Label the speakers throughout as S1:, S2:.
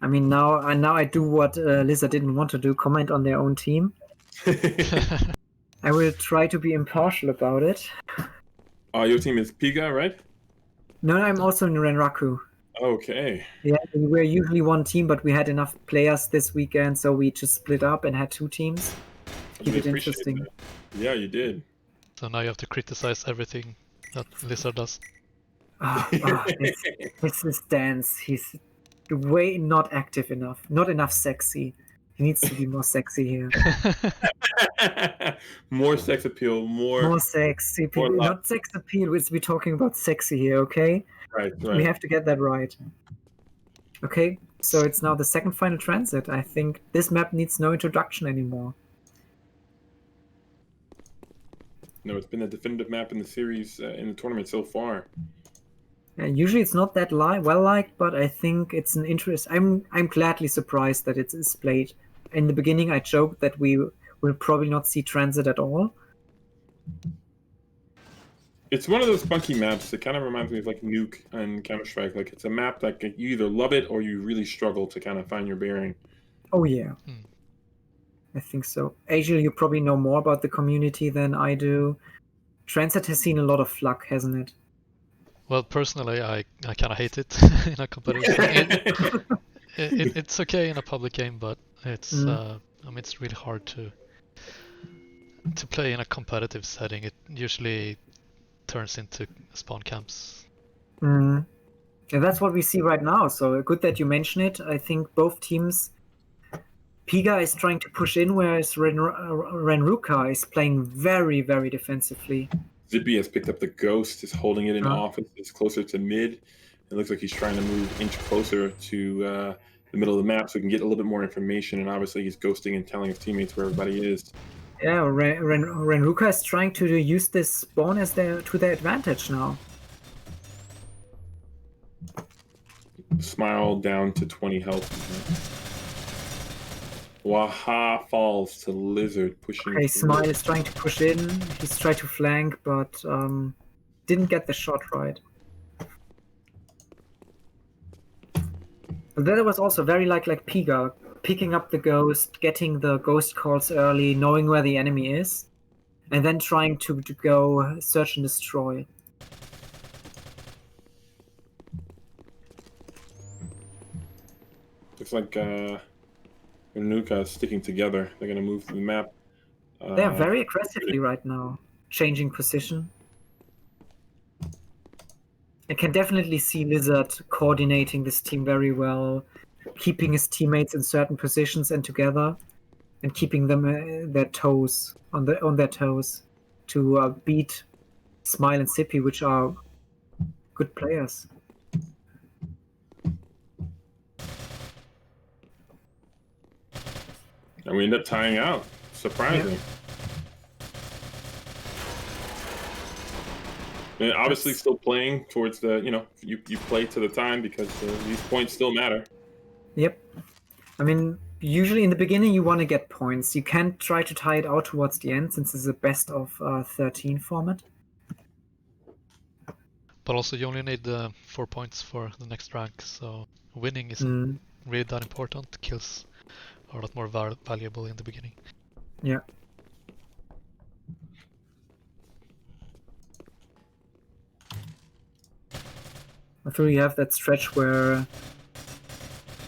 S1: I mean, now I do what Lizard didn't want to do, comment on their own team. I will try to be impartial about it.
S2: Your team is PIGA, right?
S1: No, I'm also in RENRUKA.
S2: Okay.
S1: Yeah, we're usually one team, but we had enough players this weekend, so we just split up and had two teams. Keep it interesting.
S2: That. Yeah, you did.
S3: So now you have to criticize everything that Lizard does.
S1: This is Dance. He's way not active enough, not enough sexy. He needs to be more sexy here.
S2: More sex appeal, more
S1: sexy. Not sex appeal, we're talking about sexy here, okay?
S2: Right.
S1: We have to get that right. Okay, so it's now the second final transit. I think this map needs no introduction anymore.
S2: No, it's been a definitive map in the series, in the tournament so far.
S1: Usually it's not that well-liked, but I think it's an interest. I'm gladly surprised that it's played. In the beginning, I joked that we will probably not see transit at all.
S2: It's one of those funky maps that kind of reminds me of like Nuke and Counter-Strike. Like it's a map that you either love it or you really struggle to kind of find your bearing.
S1: Oh yeah, I think so. Asia, you probably know more about the community than I do. Transit has seen a lot of fluck, hasn't it?
S3: Well, personally, I kind of hate it in a competitive game. It's okay in a public game, but it's I mean, it's really hard to play in a competitive setting. It usually turns into spawn camps.
S1: Yeah, that's what we see right now. So good that you mention it. I think both teams, PIGA is trying to push in, whereas RENRUKA is playing very, very defensively.
S2: Zippy has picked up the Ghost, is holding it in offense. It's closer to mid. It looks like he's trying to move an inch closer to the middle of the map so he can get a little bit more information. And obviously he's ghosting and telling his teammates where everybody is.
S1: Yeah, RENRUKA is trying to use this spawn as to their advantage now.
S2: Smile down to 20 health. Waha falls to Lizard, pushing.
S1: Okay, Smile is trying to push in. He's tried to flank, but didn't get the shot right. But that was also very like PIGA, picking up the Ghost, getting the Ghost calls early, knowing where the enemy is, and then trying to go search and destroy.
S2: Looks like RENRUKA is sticking together. They're going to move to the map.
S1: They're very aggressively right now, changing position. I can definitely see Lizard coordinating this team very well, keeping his teammates in certain positions and together, and keeping them their toes on their toes to beat Smile and Sippy, which are good players.
S2: And we end up tying out. Surprising.
S1: Yeah.
S2: And obviously still playing towards the, you play to the time because these points still matter.
S1: Yep. I mean, usually in the beginning you want to get points. You can't try to tie it out towards the end since it's a best of 13 format.
S3: But also you only need 4 points for the next rank, so winning isn't really that important. Kills are a lot more valuable in the beginning.
S1: Yeah. After you have that stretch where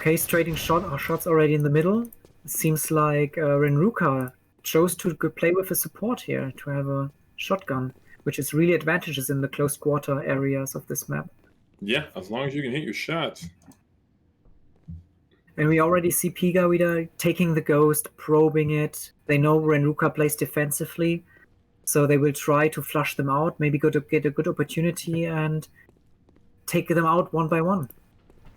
S1: he's trading shots already in the middle. It seems like RENRUKA chose to play with a support here to have a shotgun, which is really advantageous in the close quarter areas of this map.
S2: Yeah, as long as you can hit your shots.
S1: And we already see PIGA taking the Ghost, probing it. They know RENRUKA plays defensively, so they will try to flush them out, maybe get a good opportunity and take them out one by one.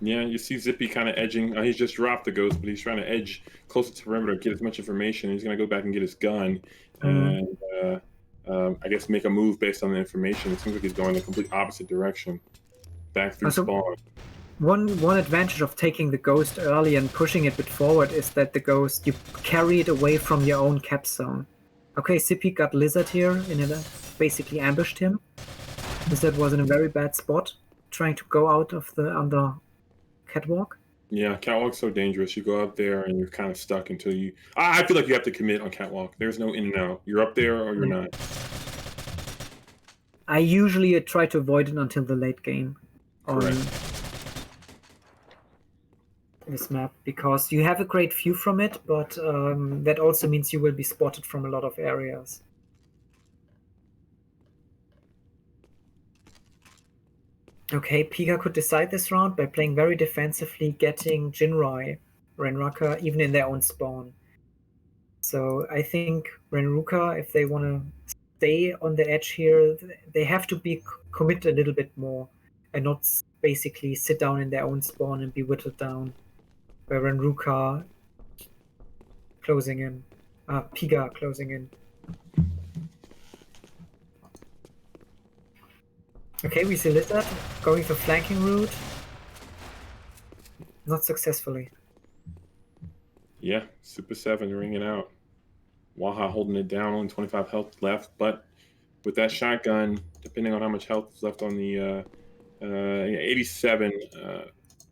S2: Yeah, you see Zippy kind of edging. He's just dropped the Ghost, but he's trying to edge closer to perimeter, get as much information. He's going to go back and get his gun and I guess make a move based on the information. It seems like he's going the complete opposite direction, back through spawn.
S1: One advantage of taking the Ghost early and pushing it a bit forward is that the Ghost, you carry it away from your own cap zone. Okay, Sippy got Lizard here, basically ambushed him. Lizard was in a very bad spot, trying to go out of on the catwalk.
S2: Yeah, catwalk's so dangerous. You go up there and you're kind of stuck until you. I feel like you have to commit on catwalk. There's no in and out. You're up there or you're
S1: Yeah.
S2: not.
S1: I usually try to avoid it until the late game on
S2: Correct.
S1: this map because you have a great view from it, but that also means you will be spotted from a lot of areas. Okay, PIGA could decide this round by playing very defensively, getting Jinrai, RENRUKA, even in their own spawn. So I think RENRUKA, if they want to stay on the edge here, they have to be commit a little bit more and not basically sit down in their own spawn and be whittled down. Where RENRUKA closing in, PIGA closing in. Okay, we see Lizard going for flanking route. Not successfully.
S2: Yeah, Super 7 ringing out. Waha holding it down, only 25 health left, but with that shotgun, depending on how much health is left on the 87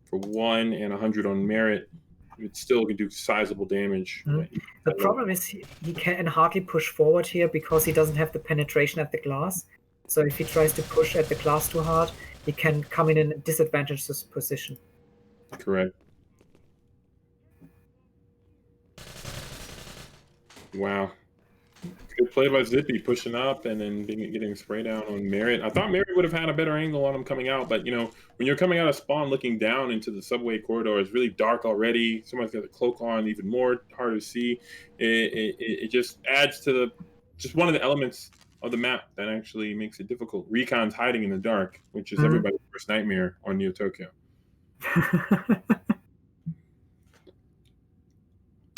S2: for 1 and 100 on merit, it still can do sizable damage.
S1: The problem is he can hardly push forward here because he doesn't have the penetration at the glass. So if he tries to push at the glass too hard, he can come in a disadvantageous position.
S2: Correct. Wow. Good play by Zippy, pushing up and then getting spray down on Merit. I thought Merit would have had a better angle on him coming out, but when you're coming out of spawn looking down into the subway corridor, it's really dark already. Somebody's got a cloak on, even more hard to see. It just adds to just one of the elements of the map that actually makes it difficult. Recon's hiding in the dark, which is everybody's worst nightmare on Neo Tokyo.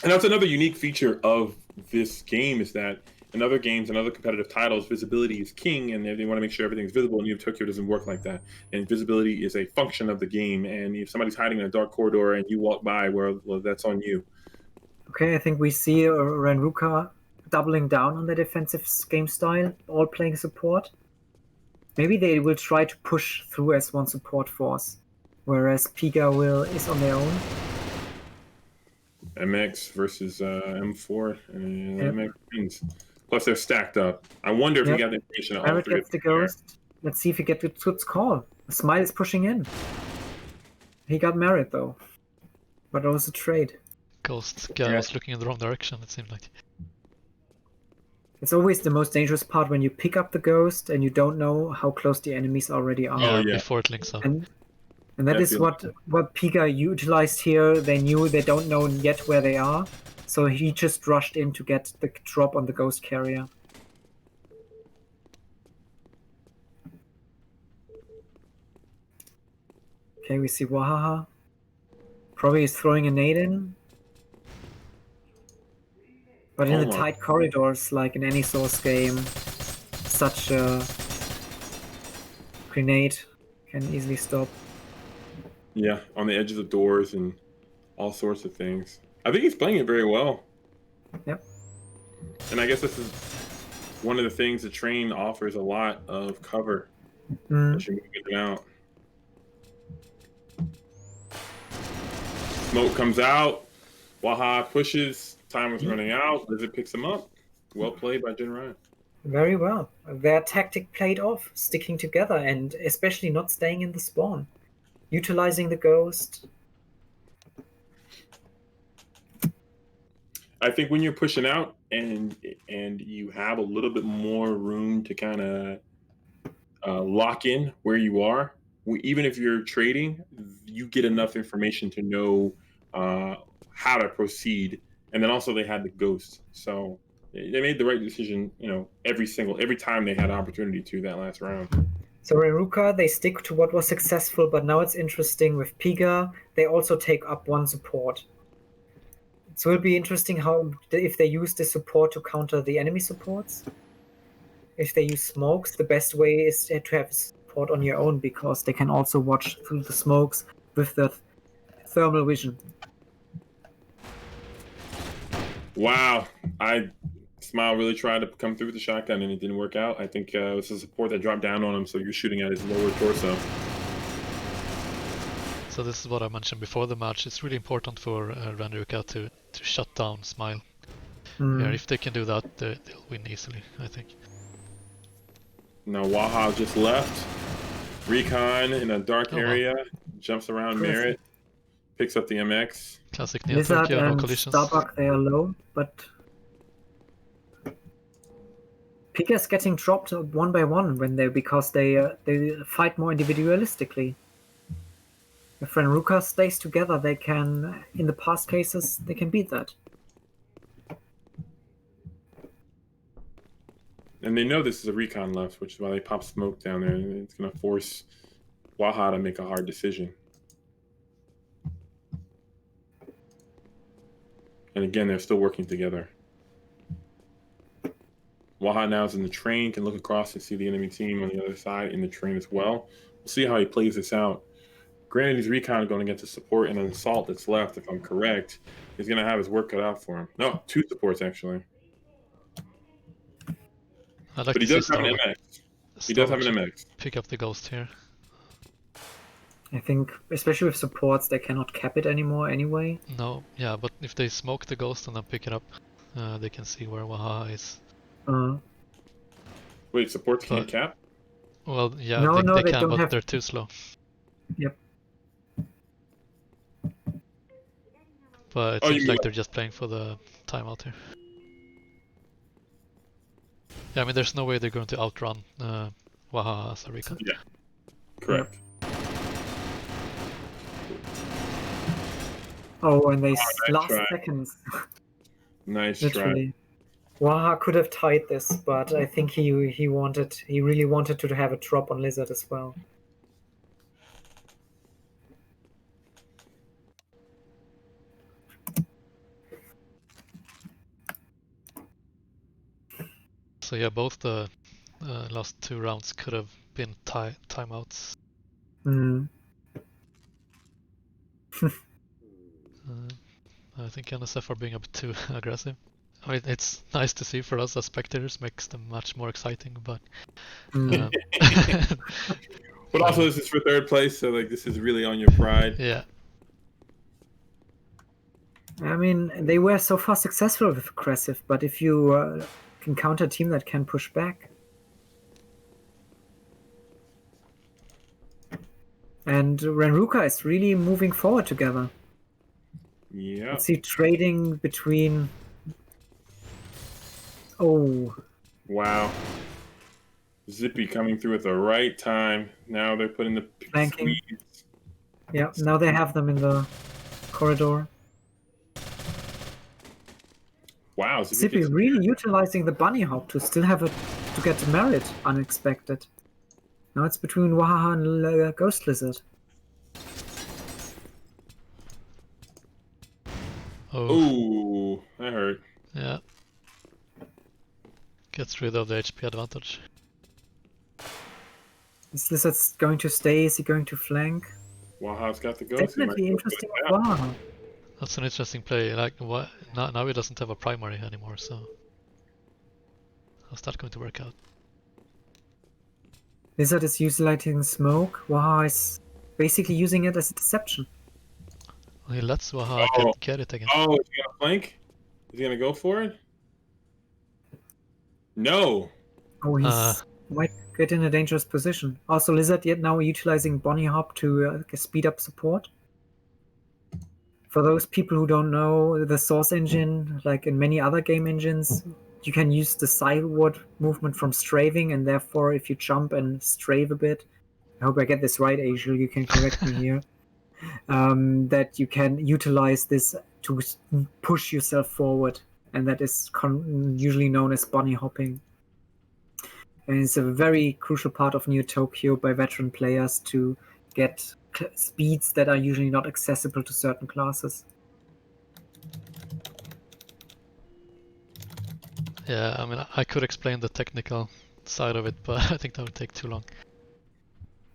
S2: And that's another unique feature of this game is that in other games and other competitive titles, visibility is king, and they want to make sure everything's visible. And Neo Tokyo doesn't work like that. And visibility is a function of the game. And if somebody's hiding in a dark corridor and you walk by, well, that's on you.
S1: Okay, I think we see RENRUKA doubling down on the defensive game style, all playing support. Maybe they will try to push through as one support force, whereas PIGA is on their own.
S2: MX versus M4, and MX wins. Plus, they're stacked up. I wonder if we got the information.
S1: Merit gets the ghost. Let's see if he gets the Tut's call. Smile is pushing in. He got Merit though, but it was a trade.
S3: Ghost guy was looking in the wrong direction, it seemed like.
S1: It's always the most dangerous part when you pick up the ghost and you don't know how close the enemies already are.
S3: Yeah, before it links up.
S1: And that is what PIGA utilized here. They knew they don't know yet where they are, so he just rushed in to get the drop on the ghost carrier. Okay, we see Wahaha. Probably is throwing a nade in. But in the tight corridors, like in any Source game, such a grenade can easily stop.
S2: Yeah, on the edges of doors and all sorts of things. I think he's playing it very well.
S1: Yep.
S2: And I guess this is one of the things the train offers a lot of cover as you're moving out. Smoke comes out. Waha pushes. Time is running out. Lizard picks him up. Well played by Jinrai.
S1: Very well. Their tactic played off, sticking together and especially not staying in the spawn. Utilizing the ghost.
S2: I think when you're pushing out and you have a little bit more room to kind of lock in where you are, even if you're trading, you get enough information to know how to proceed. And then also they had the ghost, so they made the right decision. Every time they had opportunity to that last round.
S1: So RENRUKA, they stick to what was successful, but now it's interesting with PIGA, they also take up one support. So it'll be interesting if they use the support to counter the enemy supports. If they use smokes, the best way is to have support on your own because they can also watch through the smokes with the thermal vision.
S2: Wow, Smile really tried to come through with the shotgun and it didn't work out. I think it was the support that dropped down on him, so you're shooting at his lower torso.
S3: So this is what I mentioned before the match. It's really important for RENRUKA to shut down Smile. Yeah, if they can do that, they'll win easily, I think.
S2: Now Waha just left. Recon in a dark area, jumps around Merit, picks up the MX.
S3: Classic
S1: Lizard
S3: Tokyo, no
S1: and
S3: collisions.
S1: Starbuck, they are low, but PIGA is getting dropped one by one because they fight more individualistically. If RENRUKA stays together, they can, in the past cases, they can beat that.
S2: And they know this is a recon left, which is why they pop smoke down there. It's going to force Waha to make a hard decision. And again, they're still working together. Waha now is in the train, can look across and see the enemy team on the other side in the train as well. We'll see how he plays this out. Granted, he's recon going against a support and an assault that's left, if I'm correct. He's going to have his work cut out for him. No, 2 supports, actually.
S3: Like
S2: but he does have an MX. He does have an MX.
S3: Pick up the ghost here.
S1: I think, especially with supports, they cannot cap it anymore anyway.
S3: No, yeah, but if they smoke the ghost and then pick it up, they can see where Waha is.
S2: Wait, supports can't cap?
S3: Well, yeah,
S1: no,
S3: they can,
S1: don't
S3: but
S1: have...
S3: they're too slow.
S1: Yep.
S3: But it seems like they're just playing for the timeout here. Yeah, I mean, there's no way they're going to outrun Waha as a recon.
S2: Yeah, correct.
S1: Oh, and they last seconds.
S2: Nice
S1: Literally. Waha could have tied this, but I think he really wanted to have a drop on Lizard as well.
S3: So yeah, both the last 2 rounds could have been timeouts. I think NSF are being a bit too aggressive. I mean, it's nice to see for us as spectators, makes the match more exciting, but...
S2: But also this is for 3rd place, so like this is really on your pride.
S3: Yeah.
S1: I mean, they were so far successful with aggressive, but if you can counter a team that can push back. And RENRUKA is really moving forward together.
S2: Yeah.
S1: Let's see trading between... Oh.
S2: Wow. Zippy coming through at the right time. Now they're putting the
S1: flanking.
S2: Squeeze.
S1: Yeah, now they have them in the corridor.
S2: Wow,
S1: Zippy really utilizing the bunny hop to still have to get merit unexpected. Now it's between Waha and Ghost Lizard.
S2: Oh, that hurt.
S3: Yeah. Gets rid of the HP advantage.
S1: Is Lizard going to stay? Is he going to flank?
S2: Waha's got the ghost.
S1: Definitely interesting with Waha.
S3: That's an interesting play. Like, what? Now he doesn't have a primary anymore, so how's that going to work out?
S1: Lizard is utilizing smoke. Waha is basically using it as a deception.
S3: Well, he lets Waha get it again.
S2: Oh, is he gonna flank? Is he gonna go for it? No.
S1: Oh, he might get in a dangerous position. Also, Lizard yet now utilizing bunny hop to speed up support. For those people who don't know, the Source engine, like in many other game engines, you can use the sideward movement from strafing, and therefore if you jump and strafe a bit, I hope I get this right, Asiel, you can correct me here, that you can utilize this to push yourself forward, and that is usually known as bunny hopping. And it's a very crucial part of Neo Tokyo by veteran players to get speeds that are usually not accessible to certain classes.
S3: Yeah, I mean, I could explain the technical side of it, but I think that would take too long.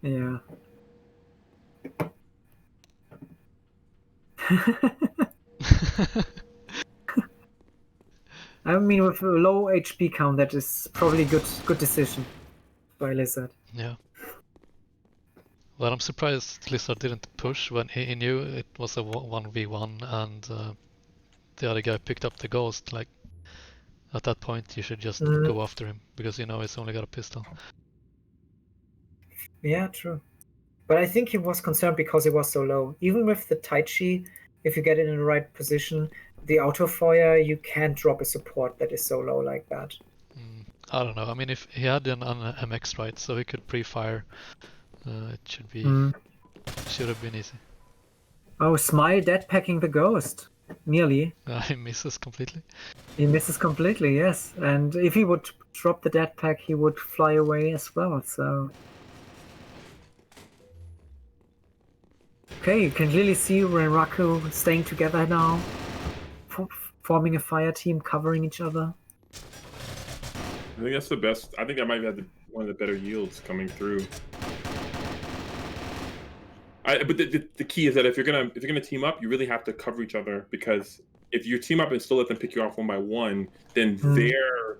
S1: Yeah. I mean, with a low HP count, that is probably good decision by Lizard.
S3: Yeah. Well, I'm surprised Lizard didn't push when he knew it was a 1v1 and the other guy picked up the ghost. Like, at that point, you should just go after him because you know he's only got a pistol.
S1: Yeah, true. But I think he was concerned because he was so low. Even with the Taichi, if you get it in the right position, the auto fire, you can't drop a support that is so low like that.
S3: I don't know. I mean, if he had an MX, right, so he could pre-fire, it should have been easy.
S1: Oh, Smile dead packing the ghost. Nearly.
S3: He misses completely.
S1: He misses completely, yes. And if he would drop the dead pack, he would fly away as well, so... Okay, you can clearly see RENRUKA staying together now, forming a fire team, covering each other.
S2: I think that's the best. I think I might have one of the better yields coming through. But the key is that if you're gonna team up, you really have to cover each other, because if you team up and still let them pick you off one by one, then their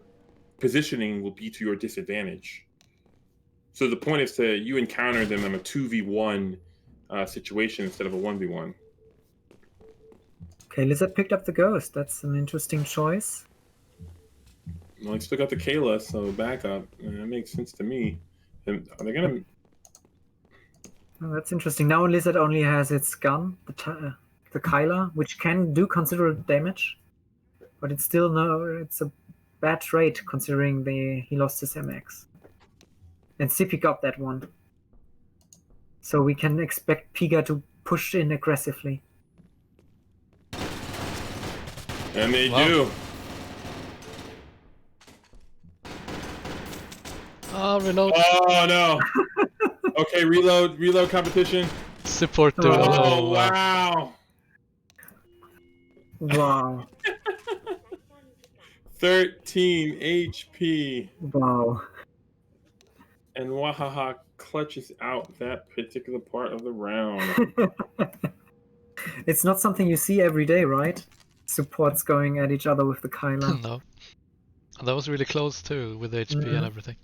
S2: positioning will be to your disadvantage. So the point is to you encounter them in a 2v1 situation instead of a 1v1.
S1: Okay, Lizard picked up the ghost. That's an interesting choice.
S2: Well, he still got the Kayla, so backup. That makes sense to me. And are they gonna?
S1: Oh, that's interesting. Now Lizard only has its gun, the Kyla, which can do considerable damage, but it's still it's a bad trade considering he lost his MX. And Zippy got that one. So we can expect PIGA to push in aggressively.
S2: And they do.
S3: Oh, reload.
S2: Oh no. Okay, reload competition.
S3: Support duo.
S2: Oh wow.
S1: Wow.
S2: 13 HP.
S1: Wow.
S2: And Wahaha clutches out that particular part of the round.
S1: It's not something you see every day, right? Supports going at each other with the Kyla.
S3: No. And that was really close too, with the HP and everything.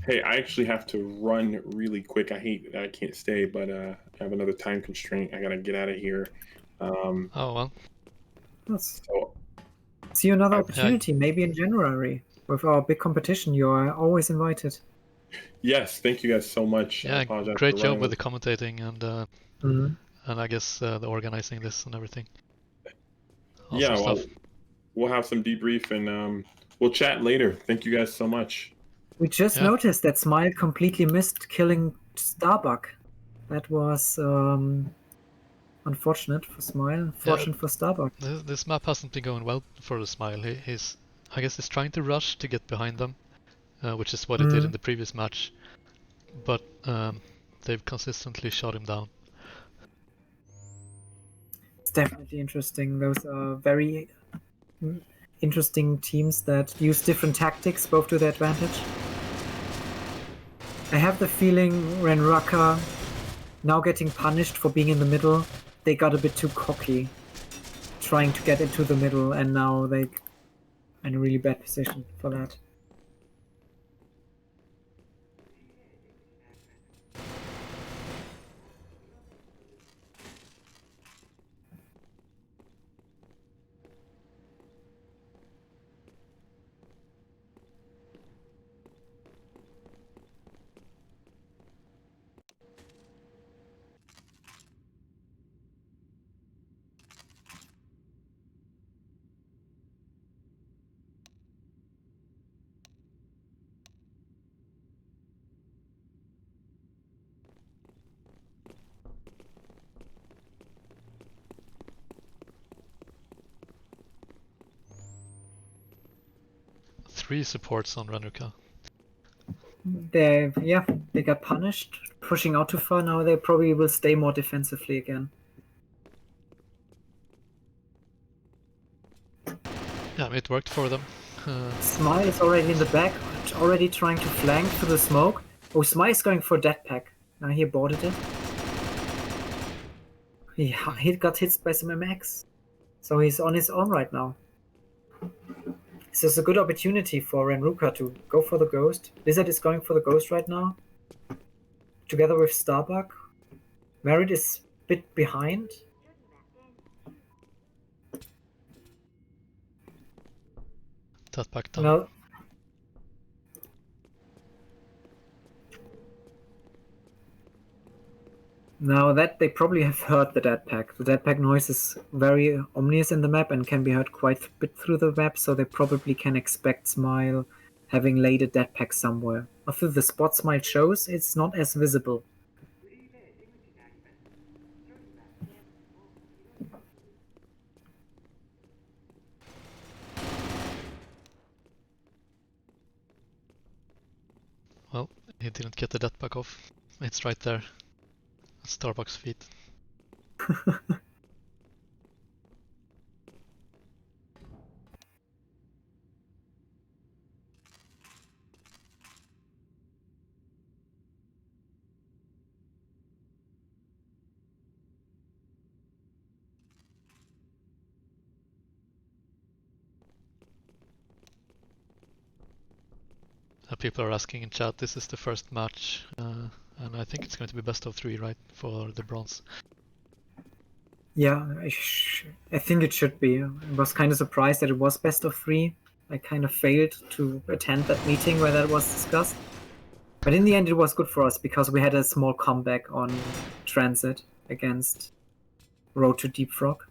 S2: Hey, I actually have to run really quick. I hate that I can't stay, but I have another time constraint. I gotta get out of here.
S3: Oh well.
S2: So,
S1: see you another opportunity, maybe in January. With our big competition, you are always invited.
S2: Yes, thank you guys so much.
S3: Yeah, great job with the commentating and I guess the organizing this and everything. Awesome
S2: yeah,
S3: stuff.
S2: We'll have some debrief and we'll chat later. Thank you guys so much.
S1: We just noticed that Smile completely missed killing Starbuck. That was unfortunate for Smile, fortunate for Starbuck.
S3: This map hasn't been going well for the Smile. I guess he's trying to rush to get behind them, which is what he did in the previous match. But they've consistently shot him down.
S1: It's definitely interesting. Those are very interesting teams that use different tactics, both to their advantage. I have the feeling RENRUKA, now getting punished for being in the middle, they got a bit too cocky, trying to get into the middle, and now they're in a really bad position for that.
S3: Three supports on RENRUKA.
S1: They got punished, pushing out too far. Now they probably will stay more defensively again.
S3: Yeah, it worked for them.
S1: Smile is already in the back, already trying to flank through the smoke. Oh, Smile is going for a dead pack. Now he aborted it. He got hit by some MX. So he's on his own right now. This is a good opportunity for RENRUKA to go for the Ghost. Lizard is going for the Ghost right now, together with Starbuck. Merit is a bit behind.
S3: That back down.
S1: Now, now that they probably have heard the dead pack. The dead pack noise is very ominous in the map and can be heard quite a bit through the map, so they probably can expect Smile having laid a dead pack somewhere. Although the spot Smile shows, it's not as visible.
S3: Well, he didn't get the dead pack off. It's right there. Starbucks feet. People are asking in chat, this is the first match, and I think it's going to be best of 3, right, for the bronze.
S1: Yeah, I think it should be. I was kind of surprised that it was best of 3. I kind of failed to attend that meeting where that was discussed. But in the end, it was good for us because we had a small comeback on Transit against Road to Deep Frog.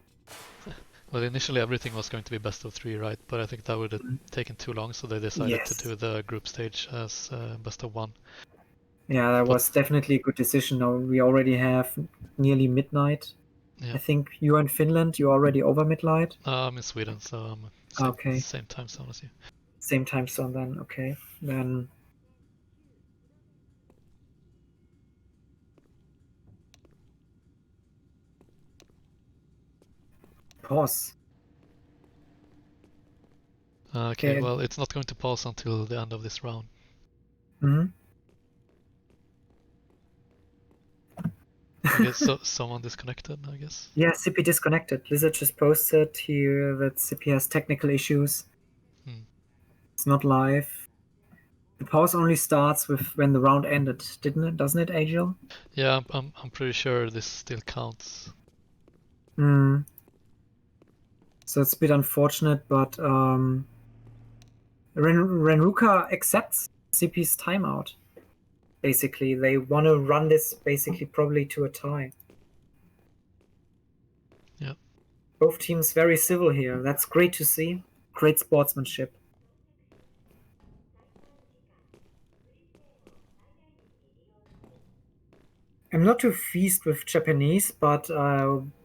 S3: Well, initially everything was going to be best of 3, right? But I think that would have taken too long, so they decided to do the group stage as best of 1.
S1: Yeah, that was definitely a good decision. Now we already have nearly midnight.
S3: Yeah.
S1: I think you are in Finland. You're already over midnight.
S3: I'm in Sweden, so I'm same time zone as you.
S1: Same time zone then. Okay, then. Pause.
S3: Okay, well, it's not going to pause until the end of this round.
S1: Mm-hmm.
S3: I guess someone disconnected, I guess.
S1: Yeah, CP disconnected. Lizard just posted here that CP has technical issues. It's not live. The pause only starts with when the round ended, doesn't it, Agil?
S3: Yeah, I'm pretty sure this still counts.
S1: So it's a bit unfortunate, but RENRUKA accepts CP's timeout. Basically, they want to run this basically probably to a tie.
S3: Yeah.
S1: Both teams very civil here. That's great to see. Great sportsmanship. I'm not too feast with Japanese, but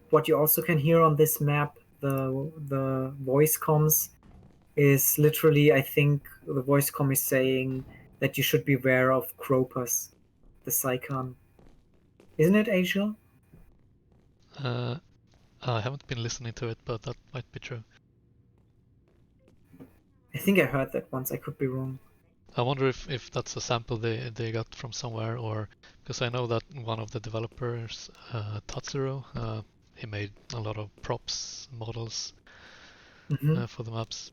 S1: what you also can hear on this map, the voice comms, is literally, I think the voice comm is saying that you should beware of Kropus, the Psychon. Isn't it, Asia?
S3: I haven't been listening to it, but that might be true.
S1: I think I heard that once. I could be wrong.
S3: I wonder if that's a sample they got from somewhere, or because I know that one of the developers, Tatsuro, he made a lot of props, models for the maps.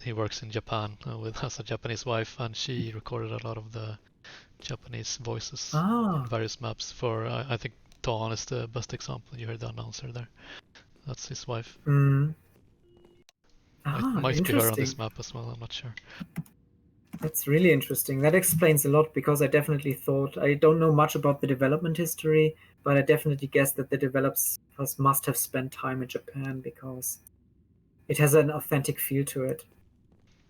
S3: He works in Japan has a Japanese wife, and she recorded a lot of the Japanese voices in various maps. For I think Dawn is the best example. You heard the announcer there. That's his wife. Might be her on this map as well, I'm not sure.
S1: That's really interesting. That explains a lot, because I definitely thought, I don't know much about the development history, but I definitely guess that the developers must have spent time in Japan, because it has an authentic feel to it.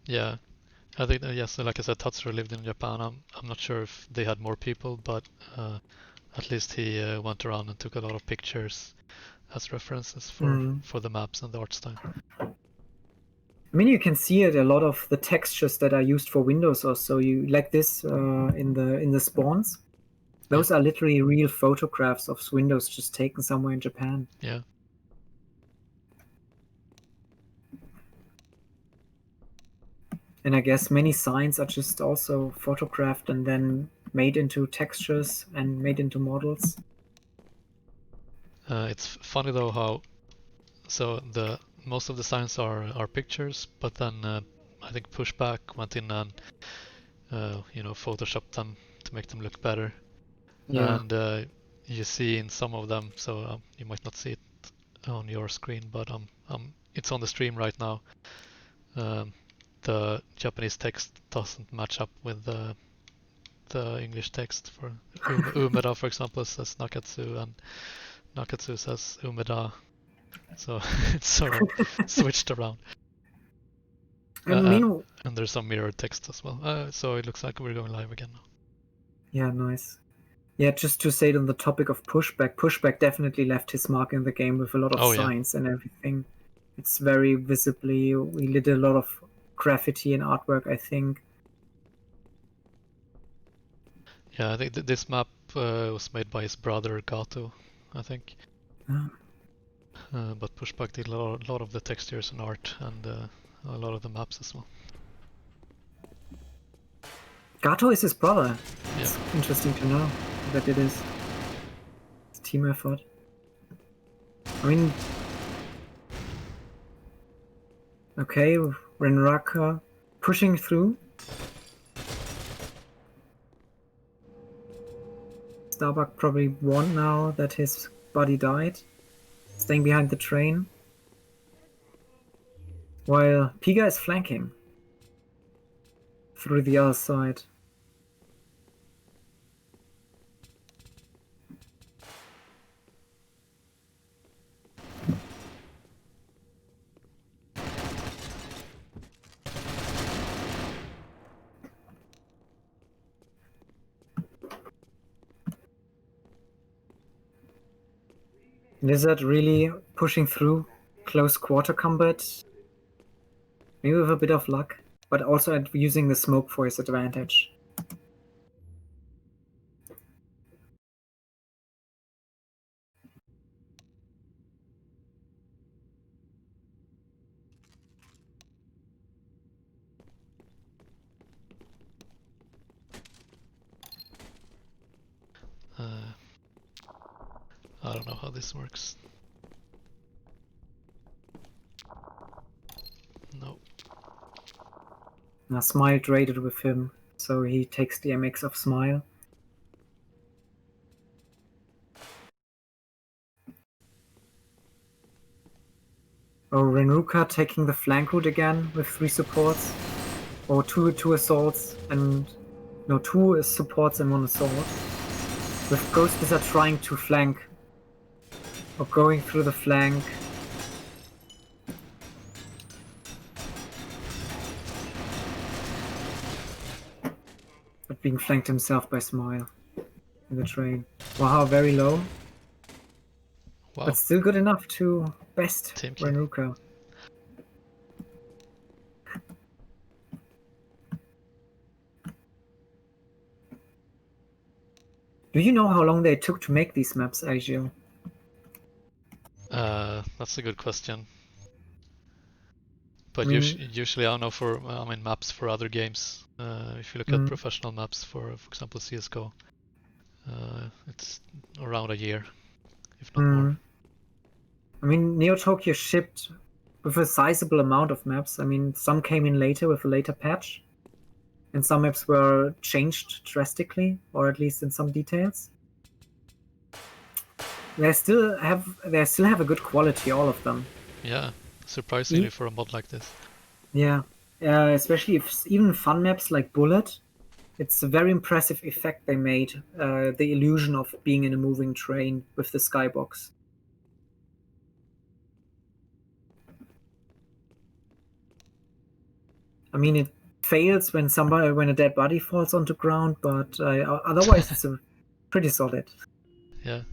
S3: Yeah, I think, yes, like I said, Tatsuro lived in Japan. I'm not sure if they had more people, but at least he went around and took a lot of pictures as references for the maps and the art style.
S1: I mean, you can see it, a lot of the textures that are used for Windows or so. You like this in the spawns. Those are literally real photographs of Windows just taken somewhere in Japan.
S3: Yeah.
S1: And I guess many signs are just also photographed and then made into textures and made into models.
S3: It's funny though how, so the most of the signs are pictures, but then I think Pushback went in and photoshopped them to make them look better.
S1: Yeah.
S3: And you see in some of them, so you might not see it on your screen, but it's on the stream right now. The Japanese text doesn't match up with the English text. For Umeda, for example, says Nakatsu, and Nakatsu says Umeda. So it's sort of switched around. And there's some mirrored text as well. So it looks like we're going live again now.
S1: Yeah, nice. Yeah, just to say it on the topic of Pushback definitely left his mark in the game with a lot of signs and everything. It's very visibly, we did a lot of graffiti and artwork, I think.
S3: Yeah, I think this map was made by his brother Gato, I think. But Pushback did a lot of the textures and art and a lot of the maps as well.
S1: Gato is his brother.
S3: Yeah.
S1: It's interesting to know that it is. It's a team effort. I mean, okay, RENRUKA pushing through. Starbuck probably won now that his buddy died. Staying behind the train. While PIGA is flanking. Through the other side. Lizard really pushing through close quarter combat. Maybe with a bit of luck, but also using the smoke for his advantage.
S3: I don't know how this works. No.
S1: Now Smile traded with him, so he takes the MX of Smile. Oh, RENRUKA taking the flank route again with 3 supports. Or two assaults and... No, 2 supports and 1 assault. With Ghost Wizard trying to flank. Or going through the flank. But being flanked himself by Smile in the train. Wow, very low.
S3: Wow.
S1: But still good enough to best
S3: Team
S1: RENRUKA. Do you know how long they took to make these maps, Agio?
S3: That's a good question. But usually I know for maps for other games. If you look at professional maps for example CS:GO, it's around a year, if not more.
S1: I mean, Neo Tokyo shipped with a sizable amount of maps. I mean, some came in later with a later patch, and some maps were changed drastically, or at least in some details. They still have a good quality, all of them.
S3: Yeah, surprisingly for a mod like this.
S1: Yeah, especially if even fun maps like Bullet, it's a very impressive effect they made. The illusion of being in a moving train with the skybox. I mean, it fails when a dead body falls onto ground, but otherwise it's pretty solid.
S3: Yeah.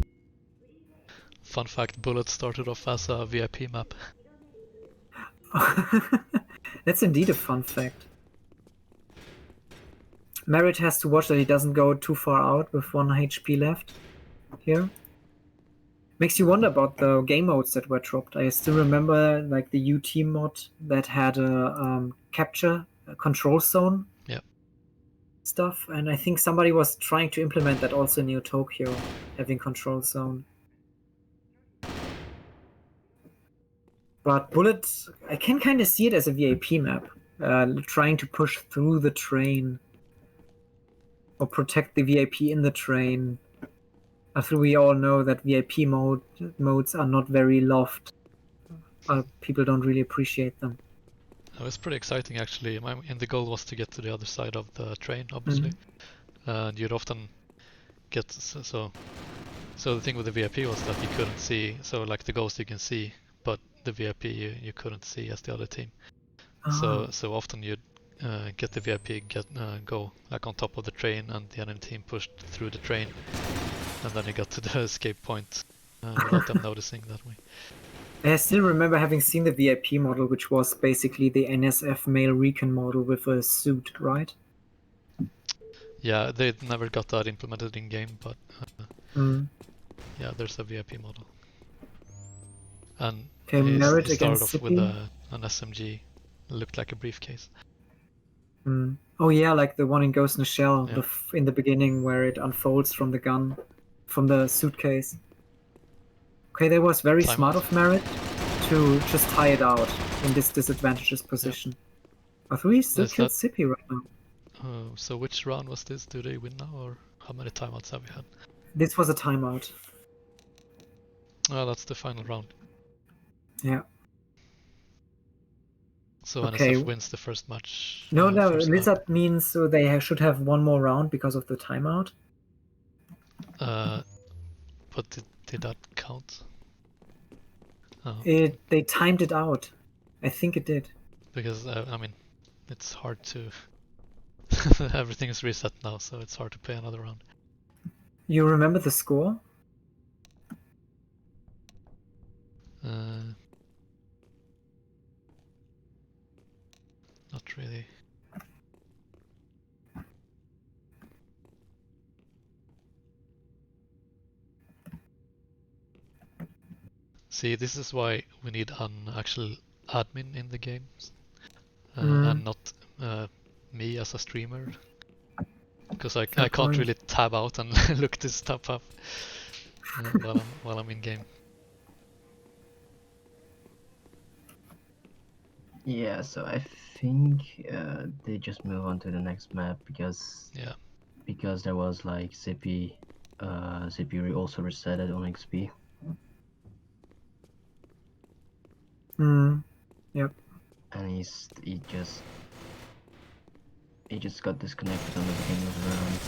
S3: Fun fact: Bullet started off as a VIP map.
S1: That's indeed a fun fact. Merritt has to watch that he doesn't go too far out with 1 HP left here. Makes you wonder about the game modes that were dropped. I still remember like the UT mod that had a capture a control zone stuff, and I think somebody was trying to implement that also in Neo Tokyo, having control zone. But Bullet, I can kind of see it as a VIP map, trying to push through the train or protect the VIP in the train. After we all know that VIP modes are not very loved, people don't really appreciate them.
S3: It was pretty exciting actually. And the goal was to get to the other side of the train, obviously. And you'd often get so the thing with the VIP was that you couldn't see. So like the ghost you can see, but the VIP you couldn't see as the other team. So often you'd get the VIP go like on top of the train, and the enemy team pushed through the train, and then you got to the escape point without them noticing that way.
S1: I still remember having seen the VIP model, which was basically the NSF male recon model with a suit, right?
S3: Yeah, they never got that implemented in game, but yeah, there's a VIP model. And he started off with an SMG, looked like a briefcase.
S1: Oh yeah, like the one in Ghost in the Shell, in the beginning where it unfolds from the gun, from the suitcase. Okay, that was very smart of Merit to just tie it out in this disadvantageous position. I think we still killed Sippy right now.
S3: So which round was this? Do they win now, or how many timeouts have we had?
S1: This was a timeout.
S3: Oh, that's the final round.
S1: Yeah.
S3: So NSF wins the first match.
S1: No, Lizard means so they should have one more round because of the timeout.
S3: But did that count? Oh.
S1: They timed it out. I think it did.
S3: Because I mean, it's hard to. Everything is reset now, so it's hard to play another round.
S1: You remember the score?
S3: Not really. See, this is why we need an actual admin in the games, and not me as a streamer, because I can't really tab out and look this stuff up while I'm in game.
S4: Yeah, so I think they just move on to the next map because there was like Zippy also resetted on XP.
S1: Yep.
S4: And he just got disconnected on the beginning of the round.